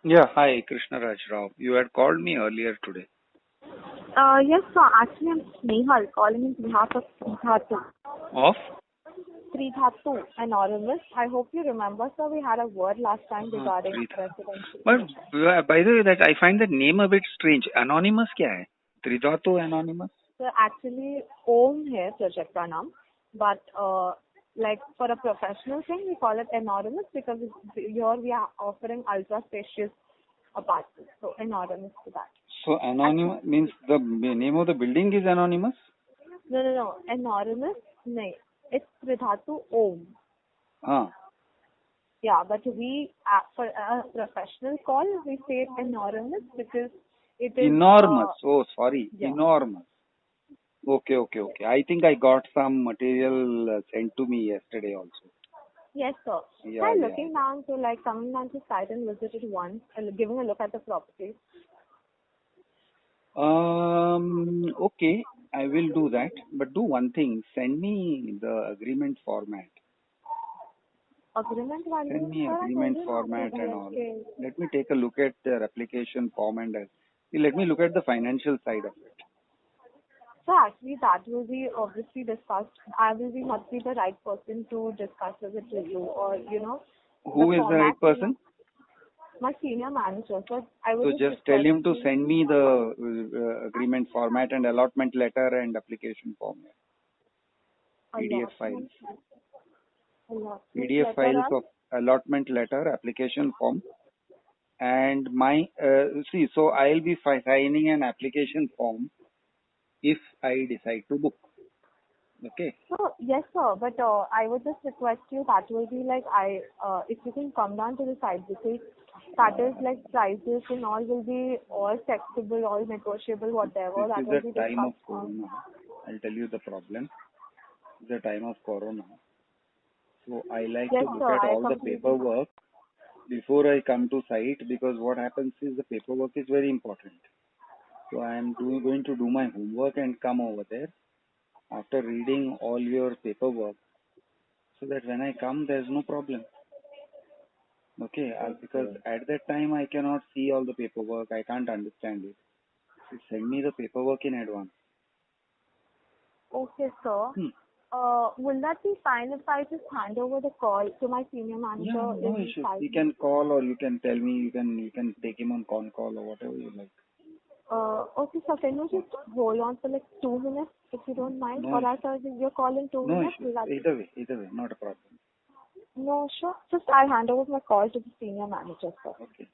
Yeah, hi, Krishna Raj Rao. You had called me earlier today. Yes, sir. Actually, I'm Snehal calling in behalf of Sridhatu. Off? Sridhatu, anonymous. I hope you remember, sir. We had a word last time regarding Tridhar. residential. But by the way, that I find that name a bit strange. Anonymous क्या है? Tridhatu Anonymous? So actually, Om here, Project Pranam. But like for a professional thing, we call it anonymous because here we are offering ultra spacious apartments. So anonymous to that. So anonymous means the name of the building is anonymous? No. Anonymous, no. It's Sridhatu Om. Ah. Yeah, but we, for a professional call, we say anonymous because it is... Enormous. Oh, sorry. Yeah. Enormous. Okay. I think I got some material sent to me yesterday also. Yes, sir. Yeah, Looking down to coming down to site and visited once, giving a look at the property. Okay, I will do that. But do one thing. Send me the agreement format. Agreement value? Send me agreement format and all. Let me take a look at their application form and let me look at the financial side of it. So actually that will be obviously discussed. I will be not be the right person to discuss with it with you or, Who is the right person? My senior manager. So I So would just tell him to send me the agreement format and allotment letter and application form. PDF files. PDF files of allotment letter, application form. And my, so I'll be signing an application form if I decide to book. Okay. So yes, sir. But I would just request you that will be if you can come down to the site because that is prices and all will be all flexible, all negotiable, whatever. This that is will the be time of discussed. Corona. I'll tell you the problem. It's the time of Corona. So I like to look at all the paperwork before I come to site because what happens is the paperwork is very important. So I am going to do my homework and come over there after reading all your paperwork so that when I come there's no problem. Okay, because at that time I cannot see all the paperwork. I can't understand it. So send me the paperwork in advance. Okay, sir. Will that be fine if I just hand over the call to my senior manager? Yeah, no issues. You can call or you can tell me. You can take him on con call or whatever you like. Okay, sir. Can you just hold on for 2 minutes if you don't mind? No, or else I'll give you a call in 2 minutes. No issues. Either way, not a problem. No, sure. Just I'll hand over my call to the senior manager, sir. Okay.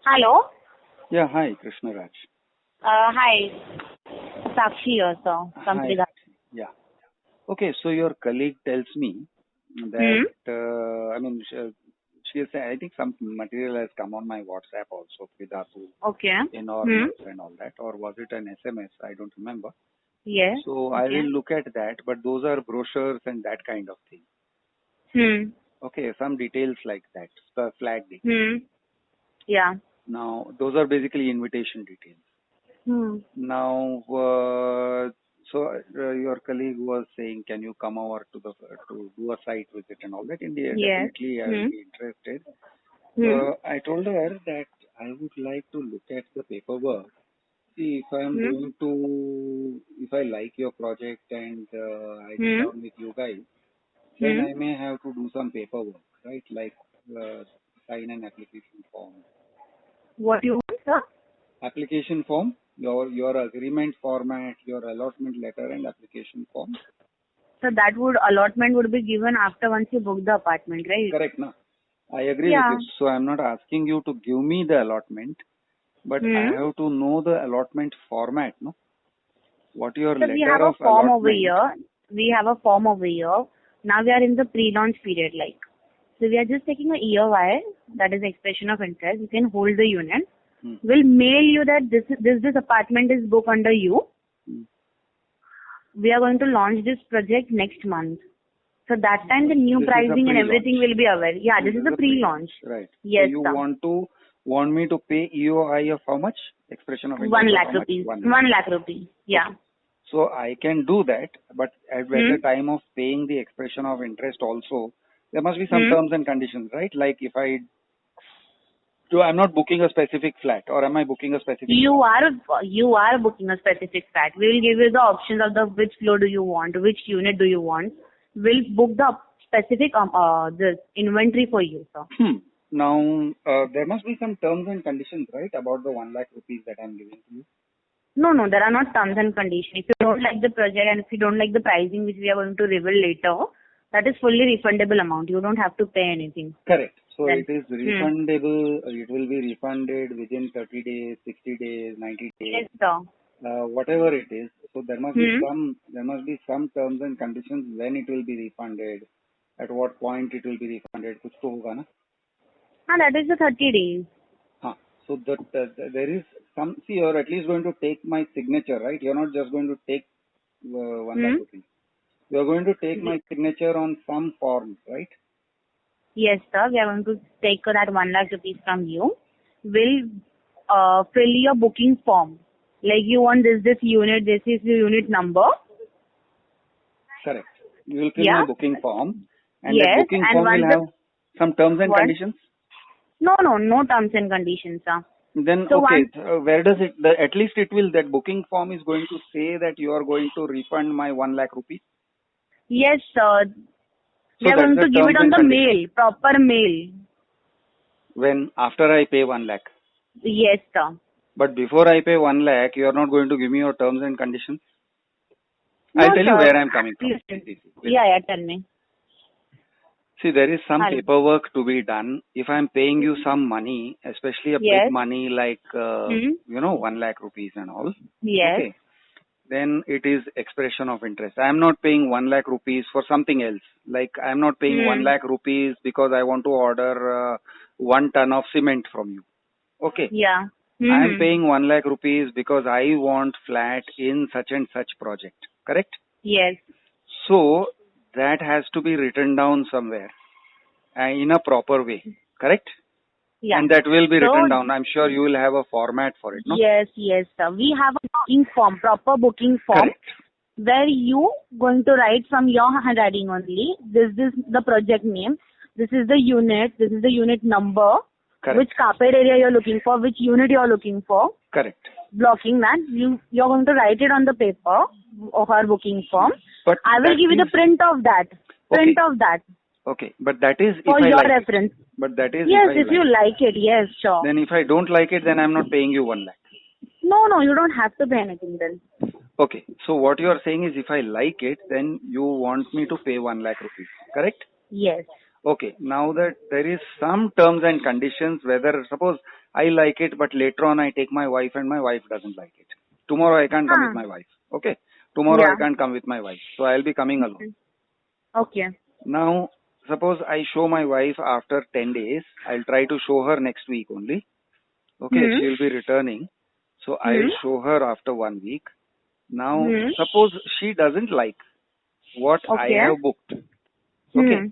Hello. Yeah, hi, Krishna Raj. Hi. Sakshi here, sir. From Hi. Yeah. Okay, so your colleague tells me that, I mean, she is, I think some material has come on my WhatsApp also, Vidatu, enormous and all that, or was it an SMS? I don't remember. Yes. So I will look at that, but those are brochures and that kind of thing. Okay, some details like that, the flag details. Yeah. Now, those are basically invitation details. Now, your colleague was saying, can you come over to do a site visit and all that? Indeed, definitely I will be interested. I told her that I would like to look at the paperwork. See, if I am going to, if I like your project and I sit down with you guys, then I may have to do some paperwork, right? Like sign an application form. What you want, sir? Application form, your agreement format, your allotment letter and application form. So that allotment would be given after once you book the apartment, right? Correct, na? I agree with you. So I'm not asking you to give me the allotment, but I have to know the allotment format, no? What your letter we have of a form allotment. over here. We have a form over here. Now we are in the pre-launch period, So we are just taking a EOI, that is expression of interest. You can hold the unit. Hmm. We'll mail you that this apartment is booked under you. Hmm. We are going to launch this project next month. So that time the new This is a pricing and pre-launch. everything will be aware. Yeah, this is the pre-launch. Right. Yes, So you sir. want me to pay EOI of how much? Expression of interest 1 of lakh how much? rupees. 1 1 lakh. lakh rupees. Yeah. So I can do that, but at the time of paying the expression of interest also, there must be some terms and conditions, right? Like if I'm not booking a specific flat, or am I booking a specific? You are booking a specific flat. We will give you the options of the which floor do you want, which unit do you want. We'll book the specific this inventory for you, sir. Now there must be some terms and conditions, right, about the 1 lakh rupees that I'm giving to you. No, there are not terms and conditions. If you don't like the project and if you don't like the pricing which we are going to reveal later, that is fully refundable amount. You don't have to pay anything. Correct. So Then, it is refundable. It will be refunded within 30 days, 60 days, 90 days. Yes, sir. Whatever it is. So there must be some terms and conditions when it will be refunded, at what point it will be refunded. कुछ तो होगा ना? That is the 30 days. So there is some. See, you're at least going to take my signature, right? You're not just going to take 1 lakh rupees. You're going to take my signature on some form, right? Yes, sir. We are going to take that 1 lakh rupees from you. We'll fill your booking form. Like you want this unit, this is the unit number. Correct. You will fill my booking form, and yes, that booking form will have some terms and conditions. No terms and conditions, sir. Then so where does it? At least it will. That booking form is going to say that you are going to refund my 1 lakh rupees. Yes, sir. So we are going to give it on the mail, proper mail. When after I pay 1 lakh. Yes, sir. But before I pay 1 lakh, you are not going to give me your terms and conditions? No, I'll tell you sir. where I'm coming from. Listen. Yeah, tell me. See, there is some paperwork to be done. If I'm paying you some money, especially a big money like, 1 lakh rupees and all. Yes. Okay. Then it is expression of interest. I am not paying 1 lakh rupees for something else. Like I am not paying 1 lakh rupees because I want to order 1 ton of cement from you. Okay. Yeah. I am paying 1 lakh rupees because I want flat in such and such project. Correct? Yes. So that has to be written down somewhere in a proper way. Correct? Yeah. And that will be written down. I'm sure you will have a format for it, no? Yes, sir. We have a booking form, proper booking form. Correct. Where you going to write from your handwriting only. This is the project name. This is the unit. This is the unit number. Correct. Which carpet area you're looking for, which unit you're looking for. Correct. Blocking that. You're going to write it on the paper of our booking form. But I will give you the print of that. Print of that. Okay, but that is for if your I like reference. It. But that is yes, if you like it. Yes, sure. Then if I don't like it, then I'm not paying you 1 lakh. No, you don't have to pay anything then. Okay, so what you are saying is if I like it, then you want me to pay 1 lakh rupees, correct? Yes. Okay, now that there is some terms and conditions, whether suppose I like it, but later on I take my wife and my wife doesn't like it. Tomorrow I can't come with my wife. Okay, tomorrow I can't come with my wife, so I'll be coming alone. Okay. Now, suppose I show my wife after 10 days. I'll try to show her next week only. Okay, she'll be returning. So I'll show her after 1 week. Now, suppose she doesn't like what I have booked. Okay.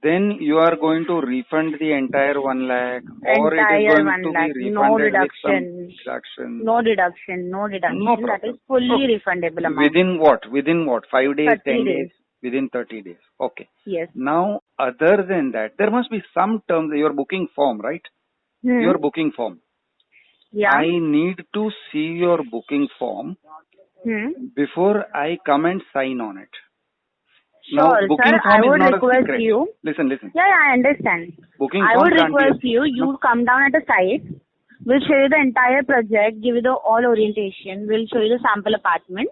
Then you are going to refund the entire 1 lakh, or it is going to be refunded with some deduction. No deduction. No problem. That is fully refundable amount. Within what? 5 days, 10 days? Within 30 days. Okay. Yes. Now, other than that, there must be some terms. Your booking form, right? Your booking form. Yeah. I need to see your booking form before I come and sign on it. Sure, now, booking sir. form I would is not request a secret. you. Listen. Yeah, I understand. Booking I form would can't request be you come down at the site. We'll show you the entire project, give you the all orientation. We'll show you the sample apartment.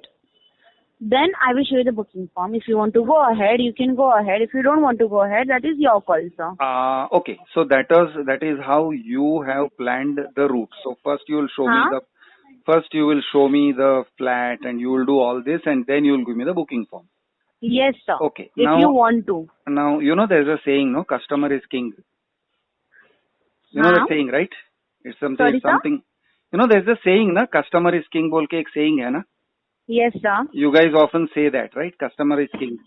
Then I will show you the booking form. If you want to go ahead, you can go ahead. If you don't want to go ahead, that is your call, sir. Okay. So that is how you have planned the route. So first you will show me the flat and you will do all this and then you will give me the booking form. Yes, sir. Okay. If Now, you want to. now there's a saying, no, customer is king. You know हाँ. that saying, right? It's something. Sorry, sir? Something. There's a saying, na, customer is king. बोल के एक saying है ना. Yes, sir. You guys often say that, right? Customer is king.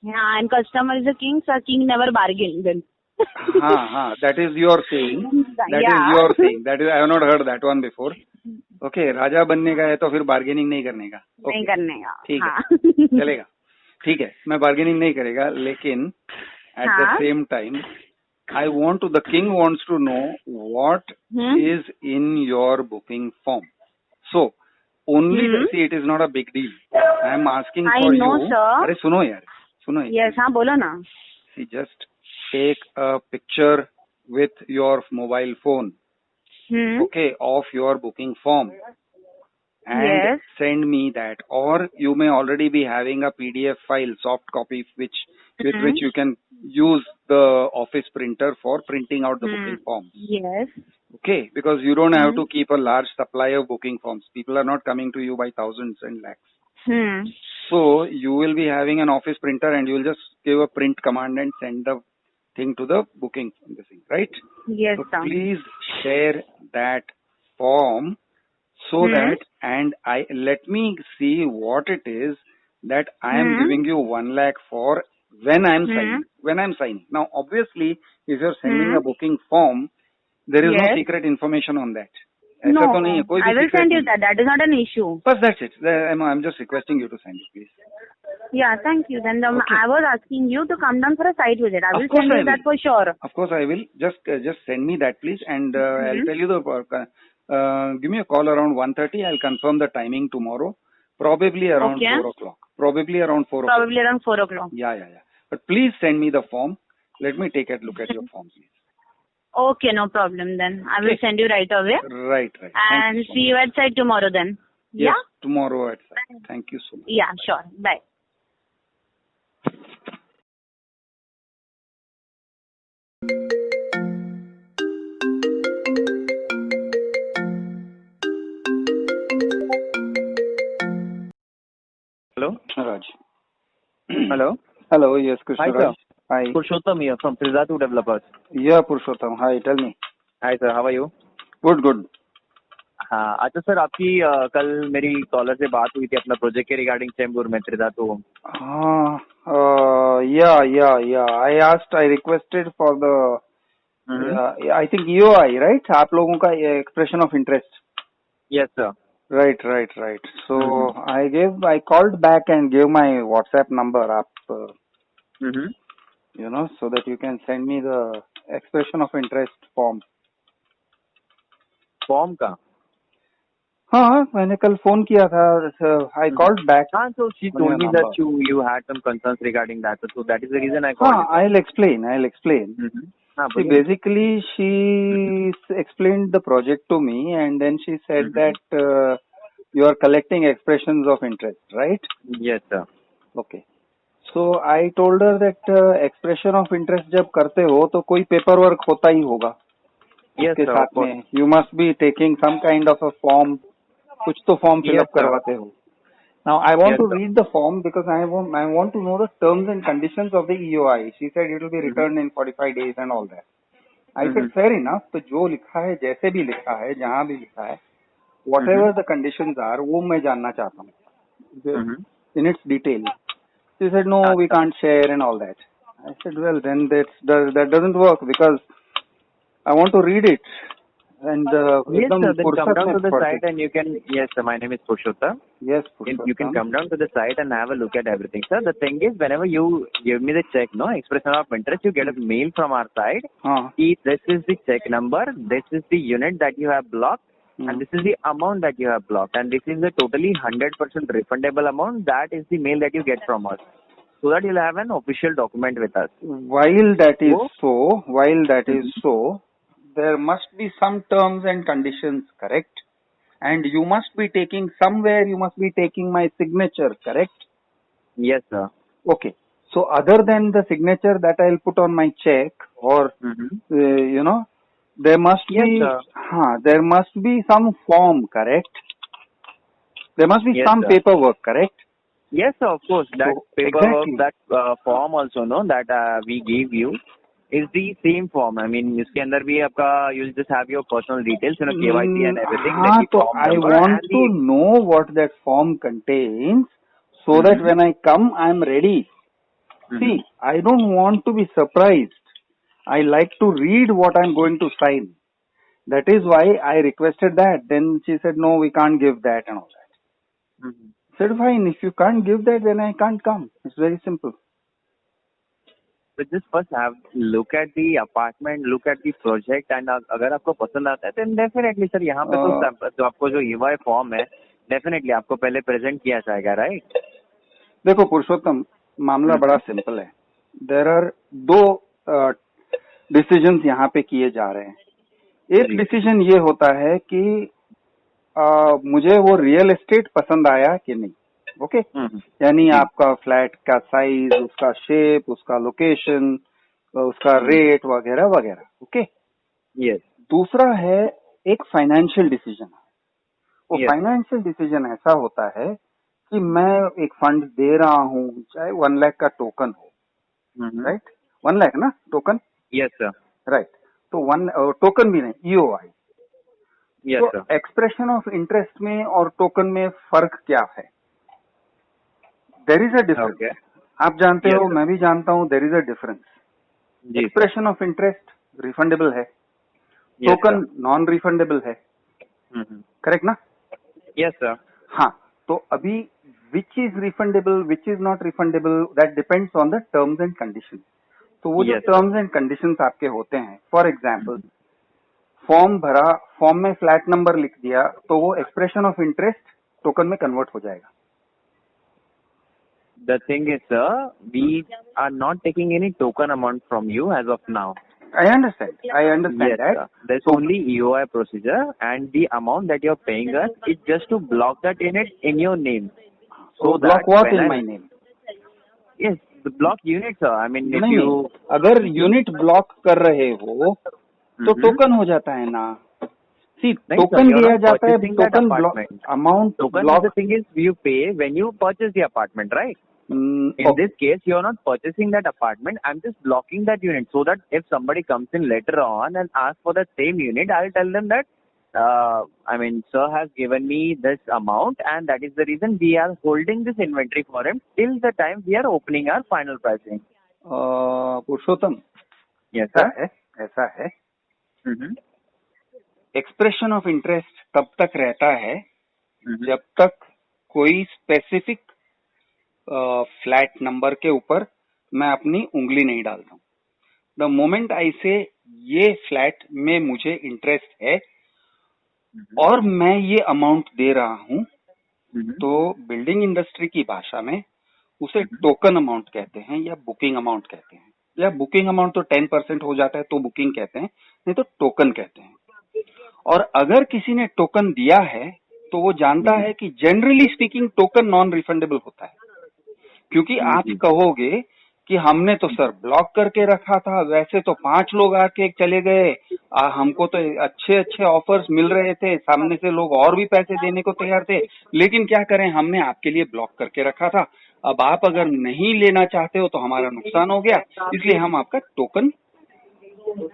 Yeah, and customer is a king, sir. King never bargain then. That is your saying. That is your saying. That is, I have not heard that one before. Okay, राजा बनने का है तो फिर bargaining नहीं करने का. नहीं करने का. ठीक हाँ. है, चलेगा. ठीक है, मैं बार्गेनिंग नहीं करेगा, लेकिन at the same time, the king wants to know what is in your booking form. So, only see, it is not a big deal. I am asking for you. I know, sir. अरे सुनो यार, सुनो. Yes, हाँ बोलो ना. See, just take a picture with your mobile phone, okay, of your booking form, and send me that. Or you may already be having a PDF file, soft copy, with which you can use the office printer for printing out the booking forms. Yes. Okay, because you don't have to keep a large supply of booking forms. People are not coming to you by thousands and lakhs. So you will be having an office printer and you will just give a print command and send the thing to the booking, right? Yes, so sir. Please share that form so that, and let me see what it is that I am giving you 1 lakh for when I am signing. Now, obviously, if you are sending a booking form, there is no secret information on that. No, I will send you that. That is not an issue. But that's it. I'm just requesting you to send it, please. Yeah, thank you. Then I was asking you to come down for a site visit. I will send you that for sure. Of course, I will. Just send me that, please, and I'll tell you give me a call around 1:30. I'll confirm the timing tomorrow. Probably around 4 o'clock. Probably around 4 o'clock. Probably around 4 o'clock. Yeah. But please send me the form. Let me take a look at your form, please. Okay, no problem then. I will send you right away. Right. And see you at site tomorrow then. Yes, tomorrow at site. Thank you so much. Yeah, sure. Bye. Hello? Raj. Hello? Hello, yes, Krishna. Hi, Raj. sir. Hi. Purushottam here from Trizatu Developers. Yeah, Purushottam. Hi, tell me. Hi, sir. How are you? Good. हाँ अच्छा sir आपकी कल मेरी collar से बात हुई थी अपना प्रोजेक्ट के रिगार्डिंग चेंबूर में त्रिधातु. Yeah. I requested for the, I think EOI, right? आप लोगों का expression of interest. Yes, sir. Right. So I called back and gave my WhatsApp number up, so that you can send me the expression of interest form. Form का? हाँ, मैंने कल phone किया था. I called back. So she told me that you had some concerns regarding that. So that is the reason I called. I'll explain. See, basically, she explained the project to me, and then she said that you are collecting expressions of interest, right? Yes, sir. Okay. So I told her that expression of interest जब करते हो तो कोई paper work होता ही होगा. Yes, उसके साथ में you must be taking some kind of a form. कुछ तो form fill up करवाते हो. Now I want to read the form because I want to know the terms and conditions of the EOI. She said it will be returned in 45 days and all that. I said fair enough. तो जो लिखा है, जैसे भी लिखा है, जहाँ भी लिखा है, whatever the conditions are, वो मैं जानना चाहता हूँ. In its detail. She said no, we can't share and all that. I said well then that doesn't work because I want to read it. And yes, sir, then come down to the site and you can. Yes, sir, my name is Purushottam. Yes, Purushottam. You can come down to the site and have a look at everything, sir. The thing is, whenever you give me the check, expression of interest, you get a mail from our side. This is the check number, this is the unit that you have blocked, and this is the amount that you have blocked, and this is the totally 100% refundable amount. That is the mail that you get from us, so that you'll have an official document with us. While that is so, there must be some terms and conditions, correct? And you must be taking my signature, correct? Yes, sir. Okay. So other than the signature that I'll put on my check, or there must be some form, correct? There must be some paperwork, correct? Yes, of course. That So paperwork, exactly. that form also, no, that we gave you is the same form. I mean, इसके अंदर भी आपका you'll just have your personal details, KYC and everything, then हाँ, the तो form I number want and to the. know what that form contains so that when I come, I'm ready. See, I don't want to be surprised. I like to read what I'm going to sign. That is why I requested that. Then she said, no, we can't give that and all that. I said, fine, if you can't give that, then I can't come. It's very simple. So just first have look at the apartment, look at the project, and अगर आपको पसंद आता है then definitely sir यहाँ पे तो आपको जो EY फॉर्म है definitely आपको पहले प्रेजेंट किया जाएगा, right? देखो पुरुषोत्तम, मामला बड़ा सिंपल है. देयर आर दो डिसीजंस यहाँ पे किए जा रहे हैं. एक डिसीजन ये होता है कि मुझे वो रियल एस्टेट पसंद आया कि नहीं. ओके, यानी आपका फ्लैट का साइज, उसका शेप, उसका लोकेशन, उसका रेट वगैरह वगैरह. Okay, yes. दूसरा है एक फाइनेंशियल डिसीजन. वो फाइनेंशियल डिसीजन ऐसा होता है कि मैं एक फंड दे रहा हूँ, चाहे 1 लाख का टोकन हो, राइट? 1 लाख ना टोकन? Yes sir. राइट. तो 1 टोकन भी नहीं, EOI. यस तो एक्सप्रेशन ऑफ इंटरेस्ट में और टोकन में फर्क क्या है? There is a difference. आप जानते हो, मैं भी जानता हूँ, there is a difference. Expression of interest refundable है, टोकन नॉन रिफंडेबल है. करेक्ट ना? Yes sir. हाँ, तो अभी which is refundable, which is not refundable, that depends on the terms and condition. तो वो जो टर्म्स एंड कंडीशंस आपके होते हैं, फॉर एग्जाम्पल फॉर्म भरा, फॉर्म में फ्लैट नंबर लिख दिया, तो वो एक्सप्रेशन ऑफ इंटरेस्ट टोकन में कन्वर्ट हो जाएगा. The thing is, sir, we are not taking any token amount from you as of now. I understand yes, that. Sir. There's only EOI procedure, and the amount that you're paying us is just to block that unit in your name. So block what in my name? Yes, the block unit, sir. I mean, if you अगर unit block कर रहे हो तो token हो जाता है ना. सी, token दिया जाता है, token block amount. Token, the thing is, you pay when you purchase the apartment, right? In this case, you're not purchasing that apartment. I'm just blocking that unit so that if somebody comes in later on and asks for the same unit, I'll tell them that, I mean, sir has given me this amount and that is the reason we are holding this inventory for him till the time we are opening our final pricing. Purushottam, yes, sir. ऐसा है. Expression of interest तब तक रहता है जब तक कोई specific flat number के ऊपर मैं अपनी उंगली नहीं डालता हूँ. द मोमेंट आई से ये फ्लैट में मुझे इंटरेस्ट है और मैं ये अमाउंट दे रहा हूँ, तो बिल्डिंग इंडस्ट्री की भाषा में उसे टोकन अमाउंट कहते हैं या बुकिंग अमाउंट कहते हैं. या बुकिंग अमाउंट तो 10% हो जाता है तो बुकिंग कहते हैं, नहीं तो टोकन कहते हैं. और अगर किसी ने टोकन दिया है तो वो जानता है कि generally speaking token non refundable होता है. क्योंकि आप कहोगे कि हमने तो सर ब्लॉक करके रखा था, वैसे तो 5 लोग आके चले गए, हमको तो अच्छे अच्छे ऑफर्स मिल रहे थे, सामने से लोग और भी पैसे देने को तैयार थे, लेकिन क्या करें, हमने आपके लिए ब्लॉक करके रखा था. अब आप अगर नहीं लेना चाहते हो तो हमारा नुकसान हो गया, इसलिए हम आपका टोकन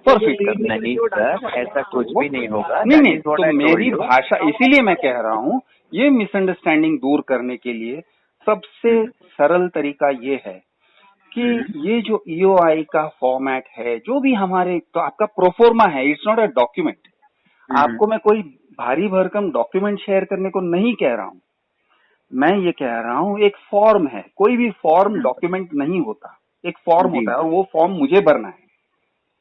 परफेक्ट कर. नहीं सर, ऐसा कुछ भी नहीं होगा. नहीं, तो मेरी भाषा, इसीलिए मैं कह रहा हूँ, ये मिसअंडरस्टैंडिंग दूर करने के लिए सबसे सरल तरीका ये है कि ये जो EOI का फॉर्मेट है, जो भी हमारे, तो आपका प्रोफोर्मा है, इट्स नॉट अ डॉक्यूमेंट. आपको मैं कोई भारी भरकम डॉक्यूमेंट शेयर करने को नहीं कह रहा हूँ. मैं ये कह रहा हूँ एक फॉर्म है. कोई भी फॉर्म डॉक्यूमेंट नहीं होता, एक फॉर्म होता है और वो फॉर्म मुझे भरना है.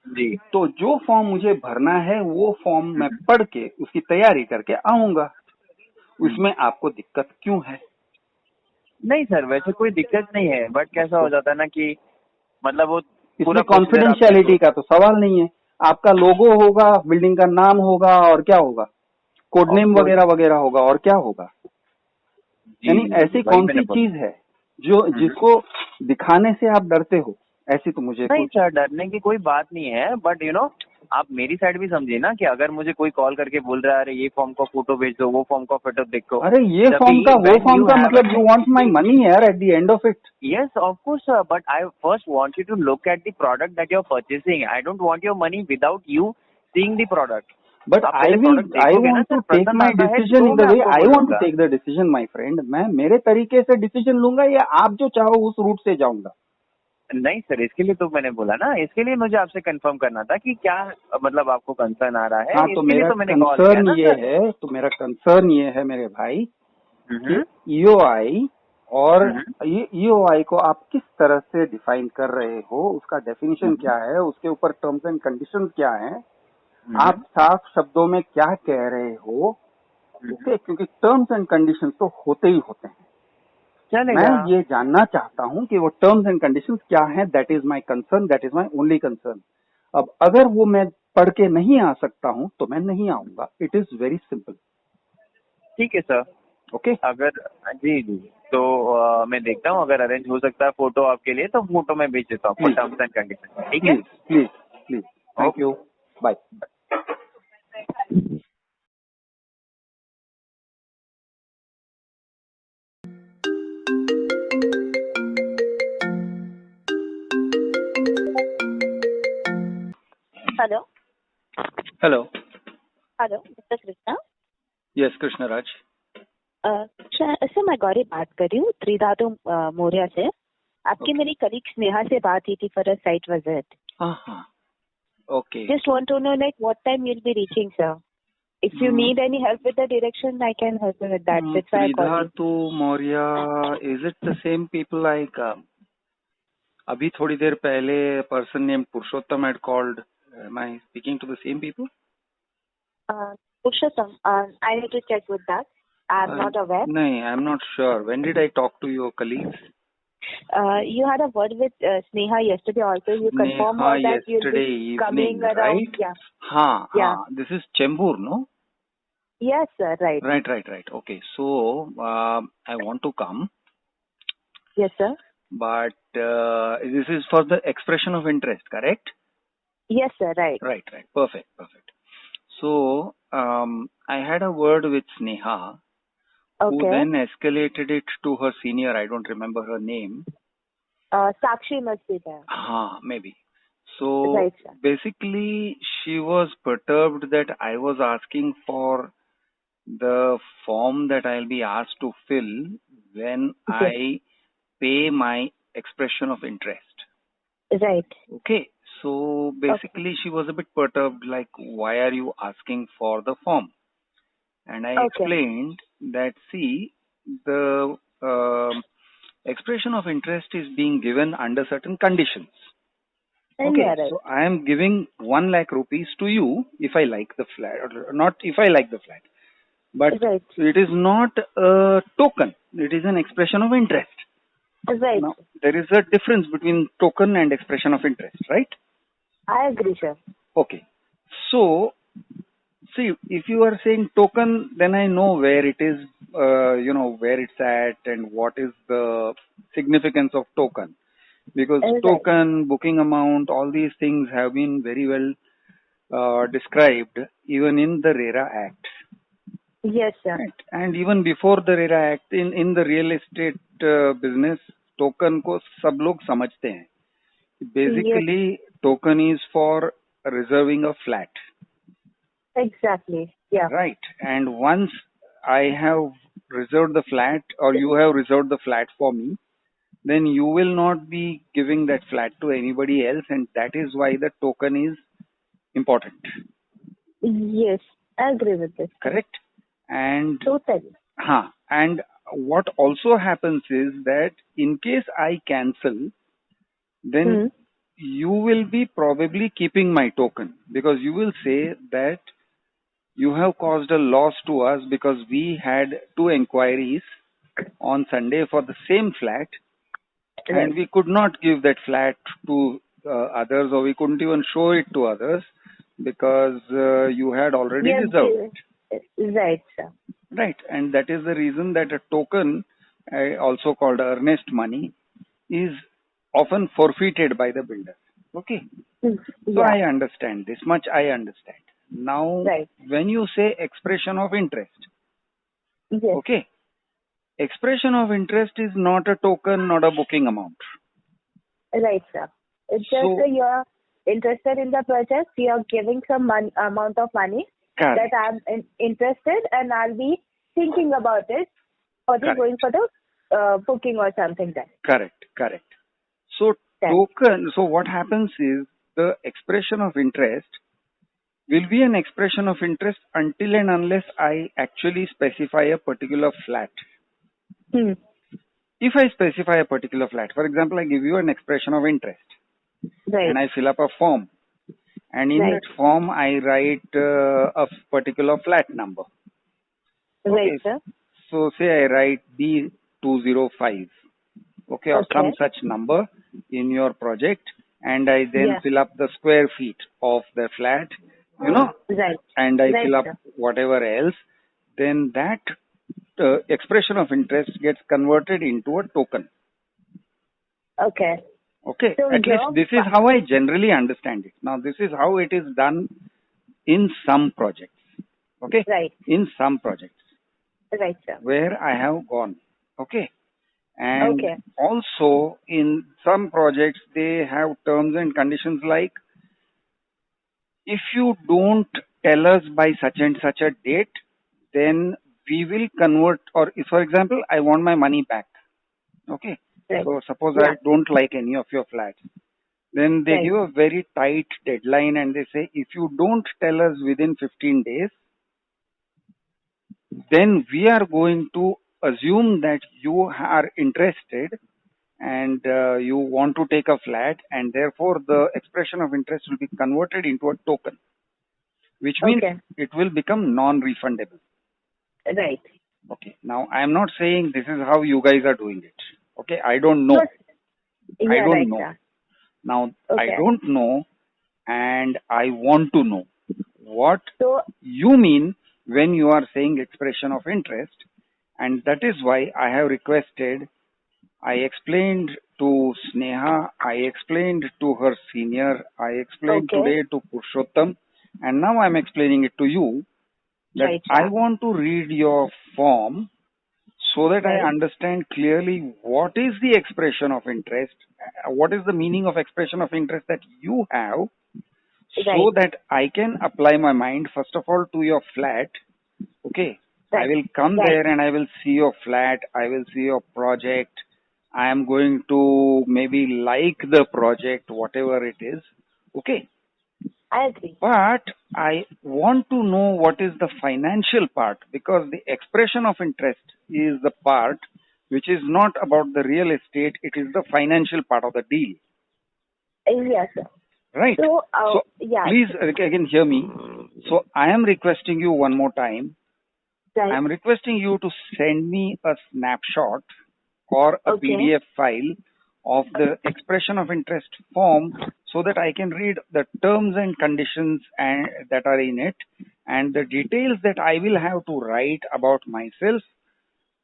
जी. तो जो फॉर्म मुझे भरना है वो फॉर्म मैं पढ़ के उसकी तैयारी करके आऊंगा. उसमें आपको दिक्कत क्यों है? नहीं सर, वैसे कोई दिक्कत नहीं है, बट कैसा हो जाता है ना कि मतलब वो इसमें कॉन्फिडेंशियलिटी का तो सवाल नहीं है. आपका लोगो होगा, बिल्डिंग का नाम होगा और क्या होगा, कोड नेम वगैरह वगैरह होगा और क्या होगा. यानी ऐसी कौन सी चीज है जो जिसको दिखाने से आप डरते हो? ऐसी तो मुझे नहीं सर, डरने की कोई बात नहीं है, बट आप मेरी साइड भी समझिए ना कि अगर मुझे कोई कॉल करके बोल रहा है अरे ये फॉर्म का फोटो भेज दो, वो फॉर्म का फोटो देखो, अरे ये फॉर्म का वो फॉर्म का मतलब यू वांट माय मनी यार at the end of it. Yes, of course, sir. But I first want you to look at the product that you're purchasing. I don't want your money without you seeing the product. But I want to take my decision in the way I want to take the decision, my friend. मैं मेरे तरीके से decision लूंगा या आप जो चाहो उस रूट से जाऊंगा. नहीं सर, इसके लिए तो मैंने बोला ना, इसके लिए मुझे आपसे कंफर्म करना था कि क्या मतलब आपको कंसर्न आ रहा है. हाँ, तो मेरा कंसर्न ये है, तो मेरा कंसर्न ये है मेरे भाई कि EOI और EOI को आप किस तरह से डिफाइन कर रहे हो, उसका डेफिनेशन क्या है, उसके ऊपर टर्म्स एंड कंडीशंस क्या है, आप साफ शब्दों में क्या कह रहे हो. ओके, क्योंकि टर्म्स एंड कंडीशंस तो होते ही होते हैं. मैं ये जानना चाहता हूँ कि वो टर्म्स एंड कंडीशंस क्या हैं. That is my concern, that is my only concern. अब अगर वो मैं पढ़ के नहीं आ सकता हूँ तो मैं नहीं आऊंगा. It is very simple. ठीक है सर. ओके, अगर जी जी तो मैं देखता हूँ, अगर अरेंज हो सकता है फोटो आपके लिए तो फोटो मैं भेज देता हूँ, टर्म्स एंड कंडीशन. ठीक है, please please. Thank you. Bye. Hello. Hello. Hello, mister Krishna. Yes, Krishnaraj. Sir मैं गौरी बात कर रही हूँ, त्रिधातु मौर्य से. आपकी मेरी कलीग स्नेहा से बात हुई थी फॉर अ साइट विजिट. हाँ. Okay. Just want to know like what time you'll be reaching, sir. If you need any help with the direction, I can help you with that. That's why I called you. Tridhatu Maurya, is it the same people like? अभी थोड़ी देर पहले person named Purushottam had called. Am I speaking to the same people? Purushottam, I need to check with that. I'm not aware. No, I'm not sure. When did I talk to your colleagues? You had a word with Sneha yesterday also. You confirmed all that you'll be coming around. Right? Yeah. Yeah. This is Chembur, no? Yes, sir. Right. Right. Okay. So, I want to come. Yes, sir. But this is for the expression of interest, correct? Yes, sir. Right. Right. Perfect. So, I had a word with Sneha, who then escalated it to her senior. I don't remember her name. Sakshi must be there. Maybe. So, right, basically, she was perturbed that I was asking for the form that I'll be asked to fill when I pay my expression of interest. Right. Okay. So, basically, she was a bit perturbed, like, why are you asking for the form? And I explained that, see, the expression of interest is being given under certain conditions. Okay, right. So I am giving 1 lakh rupees to you if I like the flat, or not if I like the flat. But it is not a token. It is an expression of interest. Right. Now, there is a difference between token and expression of interest, right? I agree, sir. Okay. So, see, if you are saying token, then I know where it is, where it's at and what is the significance of token. Because token, booking amount, all these things have been very well described even in the RERA Act. Yes, sir. Right? And even before the RERA Act, in the real estate business, token को सब लोग समझते हैं. Basically, token is for reserving a flat. Exactly. Yeah. Right. And once I have reserved the flat or you have reserved the flat for me, then you will not be giving that flat to anybody else, and that is why the token is important. Yes, I agree with this. Correct? And totally. And what also happens is that in case I cancel, then you will be probably keeping my token, because you will say that you have caused a loss to us because we had 2 inquiries on Sunday for the same flat. Right. And we could not give that flat to others, or we couldn't even show it to others because you had already reserved it. Right, sir. Right. And that is the reason that a token, also called earnest money, is often forfeited by the builder. Okay. Yeah. So I understand. This much I understand. Now, when you say expression of interest, Yes. okay, expression of interest is not a token, not a booking amount. Right, sir. It's just you're interested in the project, you're giving some amount of money that I'm interested and I'll be thinking about it or going for the booking or something then. Correct. So token, so what happens is the expression of interest will be an expression of interest until and unless I actually specify a particular flat. If I specify a particular flat, for example, I give you an expression of interest and I fill up a form and in that form I write a particular flat number. Right, sir. So say I write B205, okay, or some such number in your project and I then fill up the square feet of the flat, you know, and I fill up whatever else, then that expression of interest gets converted into a token. Okay. So at least this is how I generally understand it. Now this is how it is done in some projects. Okay? In some projects. Right, sir. Where I have gone. Okay? And also in some projects they have terms and conditions like if you don't tell us by such and such a date, then we will convert, or if, for example, I want my money back. Okay. So suppose I don't like any of your flats. Then they give a very tight deadline and they say, if you don't tell us within 15 days, then we are going to assume that you are interested and you want to take a flat and therefore the expression of interest will be converted into a token, which means it will become non-refundable. Right. Okay. Now, I am not saying this is how you guys are doing it. Okay. I don't know. I don't know. Now, I don't know and I want to know what you mean when you are saying expression of interest, and that is why I have requested, I explained to Sneha, I explained to her senior, I explained today to Purushottam, and now I am explaining it to you that I want to read your form so that I understand clearly what is the expression of interest, what is the meaning of expression of interest that you have, so that I can apply my mind first of all to your flat. Okay, I will come there and I will see your flat, I will see your project, I am going to maybe like the project, whatever it is. Okay. I agree. But I want to know what is the financial part, because the expression of interest is the part which is not about the real estate, it is the financial part of the deal. Yes, sir. Right. So please again hear me. So I am requesting you one more time. I am requesting you to send me a snapshot or a PDF file of the expression of interest form so that I can read the terms and conditions that are in it and the details that I will have to write about myself,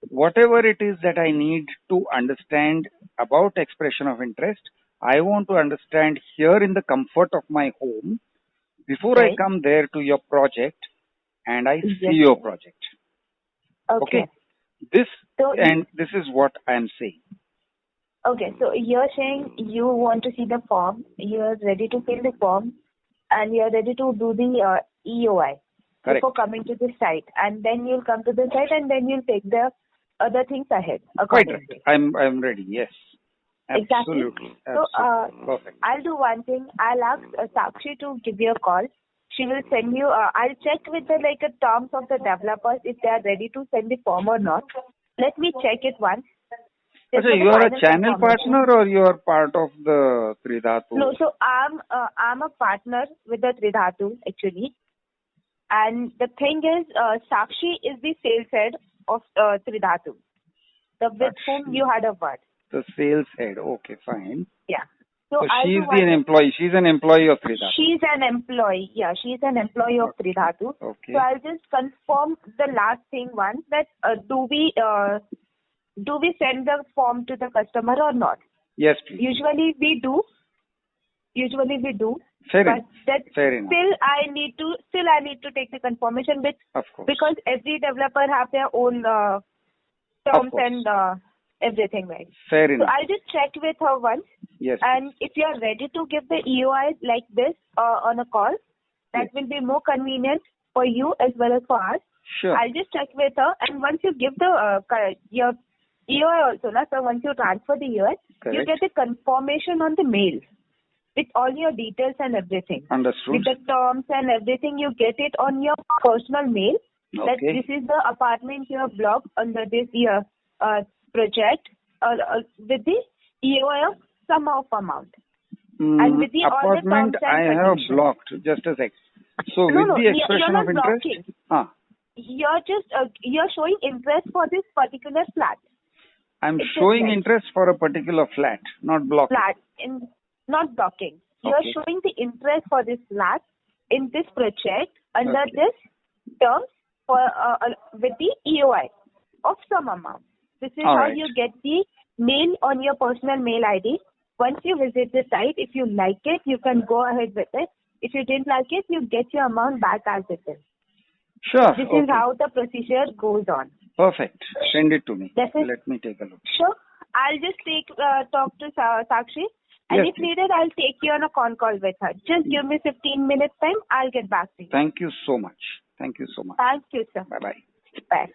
whatever it is that I need to understand about expression of interest. I want to understand here in the comfort of my home before I come there to your project and I see your project. Okay. This is what I am saying. Okay, so you're saying you want to see the form, you're ready to fill the form, and you're ready to do the EOI before coming to the site, and then you'll come to the site and then you'll take the other things ahead. Quite right. I'm ready. Yes. Absolutely. Exactly. So perfect. I'll do one thing. I'll ask Sakshi to give you a call. She will send you. I'll check with the terms of the developers if they are ready to send the form or not. Let me check it once. So you are a channel partner or you are part of the Tridhatu? No, so I'm a partner with the Tridhatu actually, and the thing is, Sakshi is the sales head of Tridhatu, with whom you had a word. The sales head. Okay, fine. Yeah. So she's an employee. She's an employee of Tridhatu. She's an employee. Yeah, she's an employee of Tridhatu. Okay. So I'll just confirm the last thing once that do we send the form to the customer or not? Yes, please. Usually we do. usually we do. Fair but enough. that Fair enough. I need to take the confirmation with, Of course. because every developer have their own terms and everything, right? Fair So enough. I'll just check with her once. Yes. And if you are ready to give the EOI like this on a call, that will be more convenient for you as well as for us. Sure. I'll just check with her, and once you give the your EOI also, so once you transfer the EOI, Correct. you get a confirmation on the mail with all your details and everything. Understood. With the terms and everything, you get it on your personal mail. That Okay. this is the apartment you have blocked under this project with the EOI of some of amount. And with the apartment all the terms and I have conditions. blocked. Just a sec. So No, with no, the expression you're of not interest. blocking. You're just you're showing interest for this particular flat. I'm It's just showing like interest for a particular flat, not blocking. Flat in not blocking. You're Okay. showing the interest for this flat in this project under Okay. this terms for with the EOI of some amount. This is All how right. you get the mail on your personal mail ID. Once you visit the site, if you like it, you can go ahead with it. If you didn't like it, you get your amount back as it is. Sure. This Okay. is how the procedure goes on. Perfect. Send it to me. This is- Let me take a look. Sure. I'll just talk to Sakshi. And Yes, if please. needed, I'll take you on a con call with her. Just give me 15 minutes time. I'll get back to you. Thank you so much. Thank you so much. Thank you, sir. Bye-bye. Bye.